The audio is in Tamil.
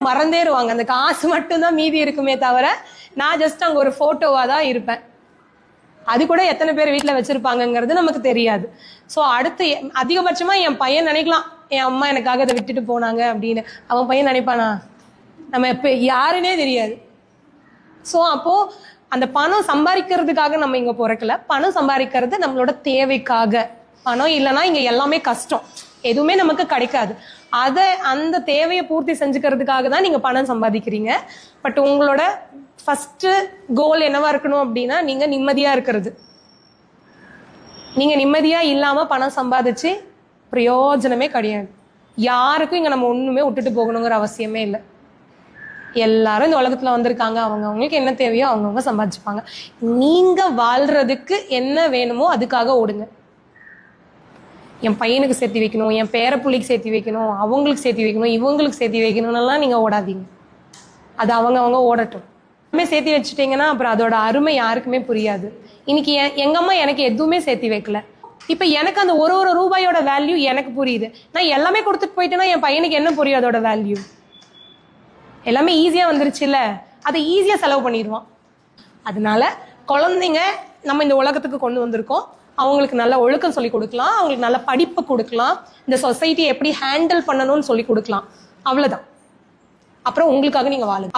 மறந்தேருவாங்க. அந்த காசு மட்டும்தான் மீதி இருக்குமே தவிர நான் ஜஸ்ட் அங்க ஒரு போட்டோவா தான் இருப்பேன். அது கூட எத்தனை பேர் வீட்டுல வச்சிருப்பாங்கங்கிறது நமக்கு தெரியாது. சோ அடுத்து அதிகபட்சமா என் பையன் நினைக்கலாம், என் அம்மா எனக்காக அதை விட்டுட்டு போனாங்க அப்படின்னு. அவன் பையன் நினைப்பானா? நம்ம இப்ப யாருன்னே தெரியாது. சோ அப்போ அந்த பணம் சம்பாதிக்கிறதுக்காக நம்ம இங்க பிறக்கல. பணம் சம்பாதிக்கிறது நம்மளோட தேவைக்காக. பணம் இல்லைன்னா இங்க எல்லாமே கஷ்டம், எதுவுமே நமக்கு கிடைக்காது. அந்த தேவையை பூர்த்தி செஞ்சுக்கிறதுக்காக தான் நீங்க பணம் சம்பாதிக்கிறீங்க. பட் உங்களோட ஃபர்ஸ்ட் கோல் என்னவா இருக்கணும் அப்படின்னா, நீங்க நிம்மதியா இருக்கிறது. நீங்க நிம்மதியா இல்லாம பணம் சம்பாதிச்சு பிரயோஜனமே கிடையாது. யாருக்கும் இங்க நம்ம ஒண்ணுமே விட்டுட்டு போகணுங்கிற அவசியமே இல்லை. எல்லாரும் இந்த உலகத்துல வந்திருக்காங்க, அவங்களுக்கு என்ன தேவையோ அவங்கவுங்க சம்பாதிச்சுப்பாங்க. நீங்க வாழ்றதுக்கு என்ன வேணுமோ அதுக்காக ஓடுங்க. என் பையனுக்கு சேர்த்து வைக்கணும், என் பேரப்புள்ளிக்கு சேர்த்து வைக்கணும், அவங்களுக்கு சேர்த்து வைக்கணும், இவங்களுக்கு சேர்த்து வைக்கணும்லாம் நீங்க ஓடாதீங்க. அது அவங்க ஓடட்டும். சேர்த்து வச்சுட்டீங்கன்னா அப்புறம் அதோட அருமை யாருக்குமே புரியாது. இன்னைக்கு எங்க அம்மா எனக்கு எதுவுமே சேர்த்து வைக்கல. இப்ப எனக்கு அந்த ஒரு ரூபாயோட வேல்யூ எனக்கு புரியுது. நான் எல்லாமே கொடுத்துட்டு போயிட்டேன்னா என் பையனுக்கு என்ன புரியும் அதோட வேல்யூ? எல்லாமே ஈஸியா வந்துருச்சுல்ல, அதை ஈஸியா செலவு பண்ணிடுவான். அதனால குழந்தைங்க நம்ம இந்த உலகத்துக்கு கொண்டு வந்திருக்கோம். அவங்களுக்கு நல்ல ஒழுக்கம் சொல்லி கொடுக்கலாம், அவங்களுக்கு நல்ல படிப்பு கொடுக்கலாம், இந்த சொசைட்டி எப்படி ஹேண்டில் பண்ணணும்னு சொல்லி கொடுக்கலாம். அவ்வளவுதான். அப்புறம் உங்களுக்காக நீங்க வாழுங்க.